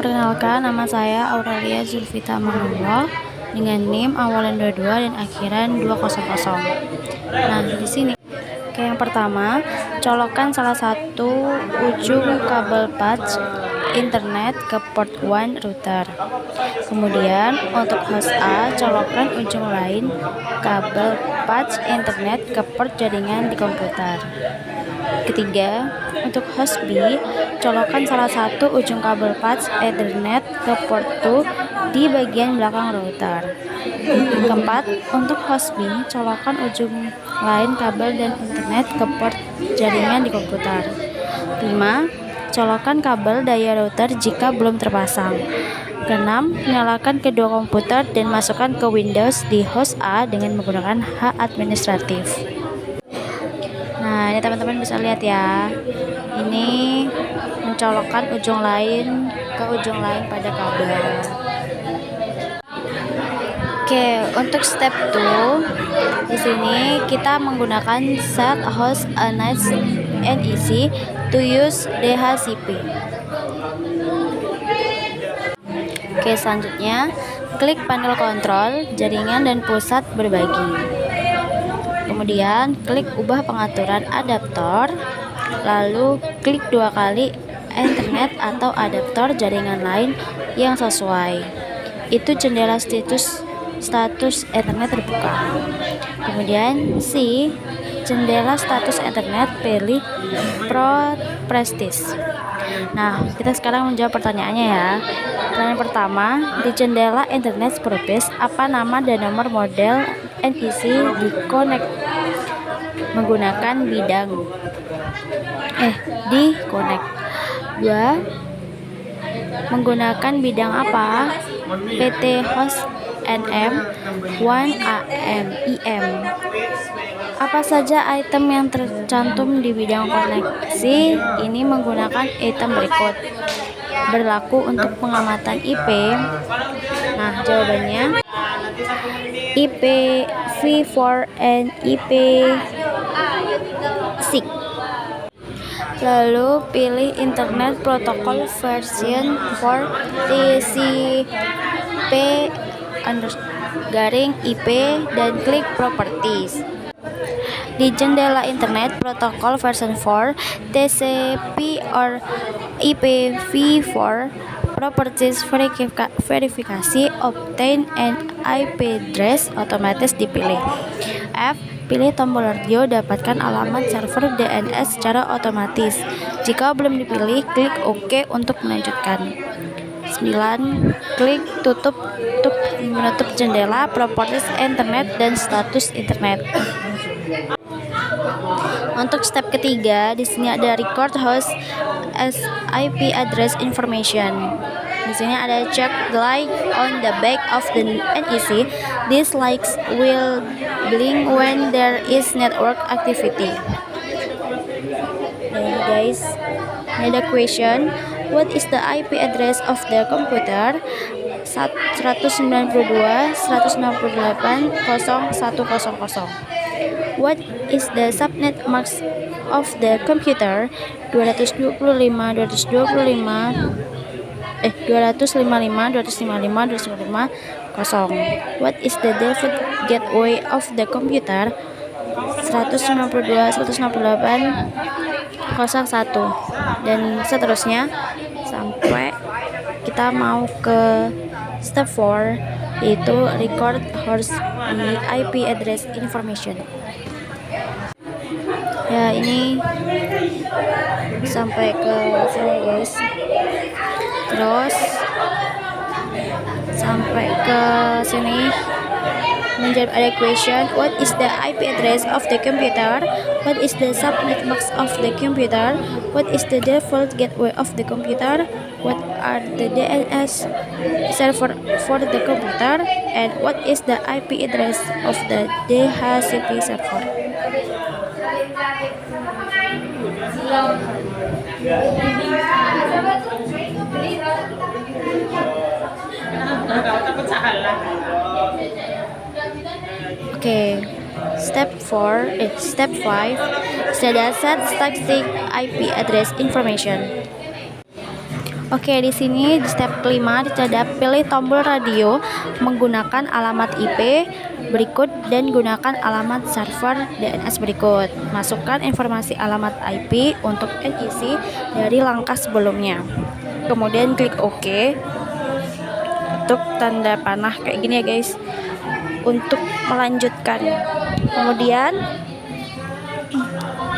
Perkenalkan, nama saya Aurelia Zulfita Manullah dengan NIM awalan 22 dan akhiran 200. Nah, di sini yang pertama, colokkan salah satu ujung kabel patch internet ke port 1 router. Kemudian, untuk host A, colokkan ujung lain kabel patch internet ke port jaringan di komputer. Ketiga, untuk host B, colokkan salah satu ujung kabel patch Ethernet ke port 2 di bagian belakang router. Keempat, untuk host B, colokkan ujung lain kabel dan internet ke port jaringan di komputer. 5. Colokkan kabel daya router jika belum terpasang. Keenam, nyalakan kedua komputer dan masukkan ke Windows di host A dengan menggunakan hak administratif. Nah, ini teman-teman bisa lihat ya. Ini mencolokkan ujung lain ke ujung lain pada kabel. Oke, untuk step 2 di sini kita menggunakan set host a NAT NEC to use DHCP. Oke, selanjutnya klik panel kontrol, jaringan dan pusat berbagi. Kemudian klik ubah pengaturan adaptor, lalu klik 2 kali internet atau adaptor jaringan lain yang sesuai. Itu jendela status internet terbuka. Kemudian C, jendela status internet, pilih Pro Prestige. Nah, kita sekarang menjawab pertanyaannya ya. Pertanyaan pertama, di jendela internet Progress, apa nama dan nomor model NEC di connect menggunakan bidang di connect. 2. Menggunakan bidang apa? PT host NM 1AM IM. Apa saja item yang tercantum di bidang koneksi ini menggunakan item berikut. Berlaku untuk pengamatan IP. Nah, jawabannya IP v4 and IP 6. Lalu pilih Internet Protocol version 4 TCP_IP dan klik Properties. Di jendela Internet Protocol version 4 TCP or IPv4 Properties verifikasi obtain and IP address otomatis dipilih. F. Pilih tombol radio dapatkan alamat server DNS secara otomatis. Jika belum dipilih, klik OK untuk melanjutkan. 9. Klik tutup untuk menutup jendela Properties Internet dan status Internet. Untuk step ketiga, di sini ada record host as IP address information. Di sini ada check the light on the back of the NEC. These lights will blink when there is network activity. Dan guys, ini ada question. What is the IP address of the computer? 192.168.0100. What is the subnet mask of the computer? 255.255.255.0. What is the default gateway of the computer? 192.168.01 dan seterusnya sampai kita mau ke step 4, yaitu record host the IP address information. Ya, ini sampai ke sini guys. Terus sampai ke sini menjawab ada question. What is the IP address of the computer? What is the subnet mask of the computer? What is the default gateway of the computer? What are the DNS server for the computer? And what is the IP address of the DHCP server? Oke, step 5, Dataset Static IP Address Information. Oke, di sini di step kelima ada pilih tombol radio menggunakan alamat IP berikut dan gunakan alamat server DNS berikut. Masukkan informasi alamat IP untuk NIC dari langkah sebelumnya. Kemudian klik OK untuk tanda panah kayak gini ya guys, untuk melanjutkan. Kemudian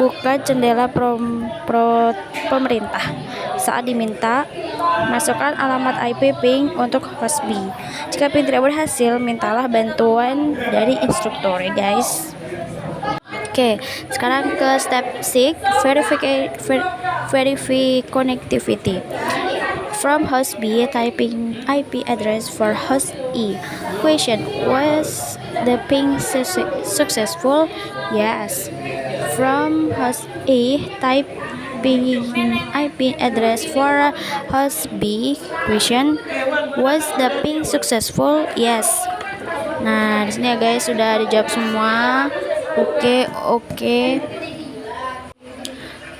buka jendela pemerintah. Saat diminta, masukkan alamat IP ping untuk host B. Jika ping tidak berhasil, mintalah bantuan dari instruktur ya guys. Oke, sekarang ke step 6, verify connectivity. From host B, typing IP address for host E. Question: was the ping successful? Yes. From host A, type IP address for host B. Question: was the ping successful? Yes. Nah, di sini ya guys sudah dijawab semua. Oke.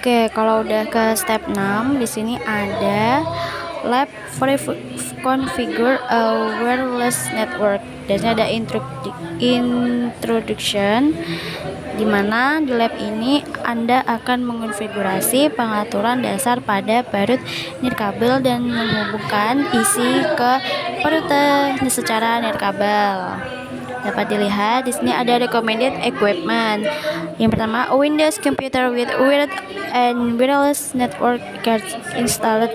Kalau udah ke step 6, di sini ada lab configure a wireless network. Dan sini ada introduction, di mana di lab ini Anda akan mengonfigurasi pengaturan dasar pada parut nirkabel dan menghubungkan isi ke parutnya secara nirkabel. Dapat dilihat di sini ada recommended equipment. Yang pertama, a Windows computer with wired and wireless network cards installed,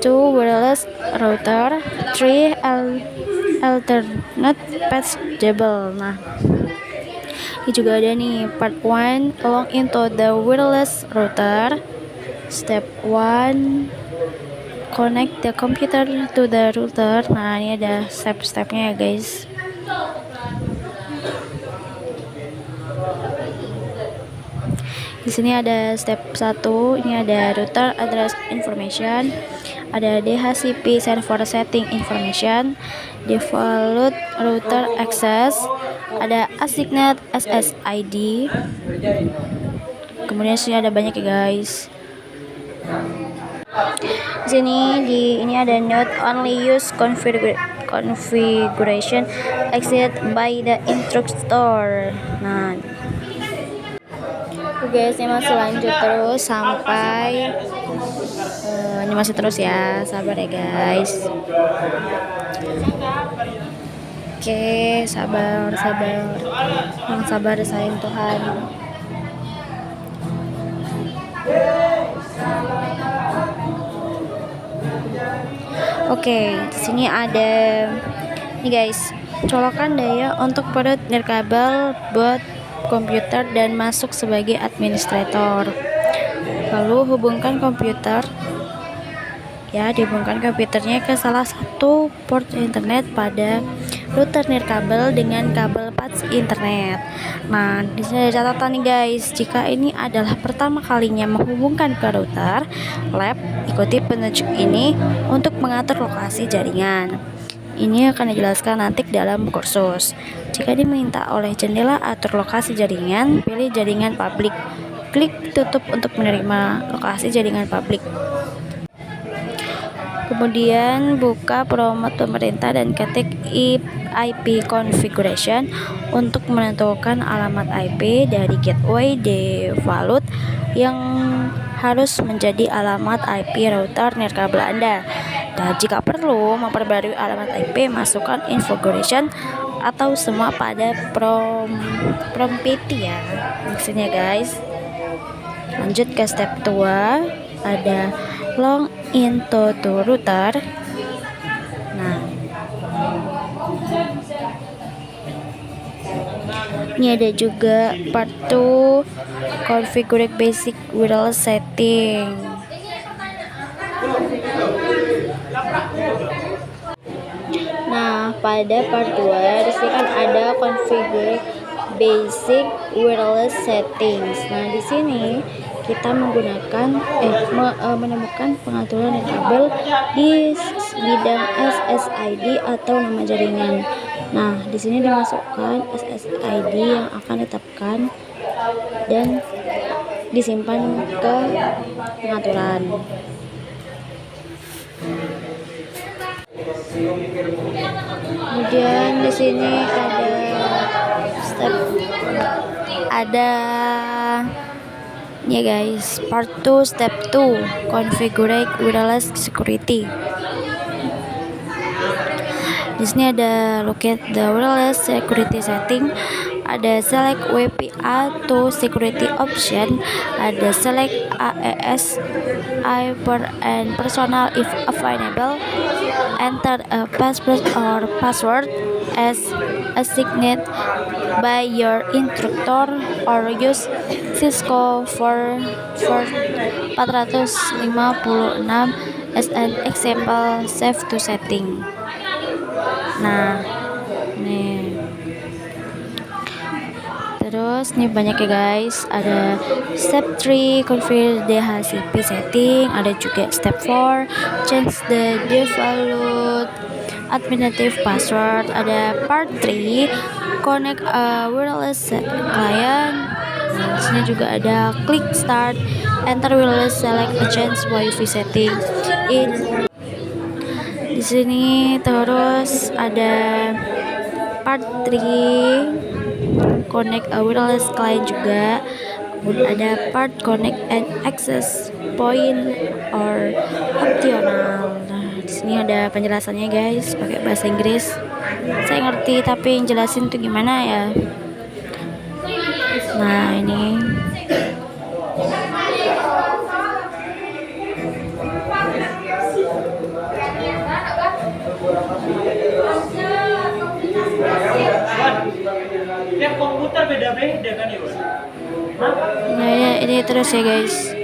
2 wireless router, 3 alternate path cable. Nah, ini juga ada nih part 1, log into the wireless router. Step 1, connect the computer to the router. Nah, ini ada step-stepnya ya guys. Di sini ada step 1, ini ada router address information, ada DHCP server setting information, default router access, ada assigned SSID. Kemudian sini ada banyak ya guys. Di sini ini ada note only use configuration exit by the instructor. Nah, guys, ini masih lanjut terus sampai ini masih terus ya, sabar ya guys. Oke, sabar, yang sabar sayang Tuhan. Oke, di sini ada nih guys, colokan daya untuk parut nirkabel buat komputer dan masuk sebagai administrator. Lalu hubungkan komputernya ke salah satu port internet pada router nirkabel dengan kabel PATS internet. Nah, di sini ada catatan nih guys, jika ini adalah pertama kalinya menghubungkan ke router lab, ikuti petunjuk ini untuk mengatur lokasi jaringan. Ini akan dijelaskan nanti dalam kursus. Jika diminta oleh jendela atur lokasi jaringan, pilih jaringan publik. Klik tutup untuk menerima lokasi jaringan publik. Kemudian buka prompt pemerintah dan ketik IP configuration untuk menentukan alamat IP dari gateway default yang harus menjadi alamat IP router nirkabel Anda. Dan jika perlu memperbarui alamat IP, masukkan configuration atau semua pada prompt PT ya, maksudnya guys. Lanjut ke step 2, ada log into to router. Nah, ini ada juga part 2, configure basic wireless setting. Nah, pada part 2 di sini kan ada configure basic wireless settings. Nah, di sini kita menemukan pengaturan kabel di bidang SSID atau nama jaringan. Nah, di sini dimasukkan SSID yang akan ditetapkan dan disimpan ke pengaturan. Kemudian di sini ada ya guys, part 2 step 2 configure wireless security. Di sini ada locate the wireless security setting, ada select WPA to security option, ada select AES and personal if available, enter a password or password as assigned by your instructor, or use Cisco 456 as an example. Save to setting. Nah, nih. Terus nih banyak ya guys. Ada step 3 configure DHCP setting, ada juga step 4 change the default administrative password, ada part 3 connect a wireless client. Nah, di sini juga ada click start, enter wireless, select a change wifi setting. Di sini terus ada part 3 connect a wireless client juga. Kemudian ada part connect and access point or optional. Nah, di sini ada penjelasannya guys, pakai bahasa Inggris. Saya ngerti tapi yang jelasin tuh gimana ya. Nah, ini Tiap komputer beda-beda kan ya, nah, ini terus ya guys.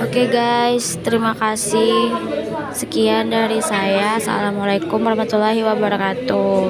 Oke guys, terima kasih. Sekian dari saya. Assalamualaikum warahmatullahi wabarakatuh.